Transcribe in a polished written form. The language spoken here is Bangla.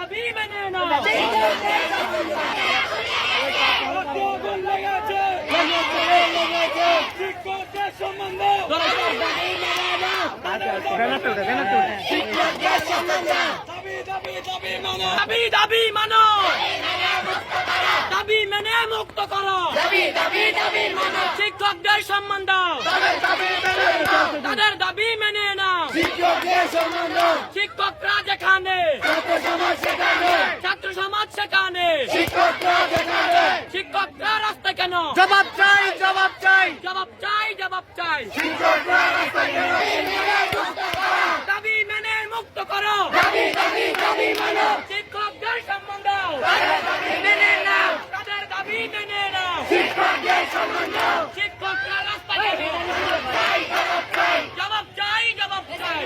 দাবি মেনে নাও। শিক্ষকদের সম্মান দাও। দাবি মানো। দাবি মেনে মুক্ত করো। শিক্ষকদের সম্মান দাও। তাদের দাবি মেনে নাও। শিক্ষকরা যেখানে, ছাত্র সমাজ সেখানে, শিক্ষকরা রাস্তায় কেন? জবাব চাই, জবাব চাই, জবাব চাই, জবাব চাই। দাবি মেনে মুক্ত করো। শিক্ষকদের সম্মান দাও। মেনে নাও। তাদের দাবি মেনে নাও। শিক্ষকরা রাস্তায় কেন? জবাব চাই, জবাব চাই।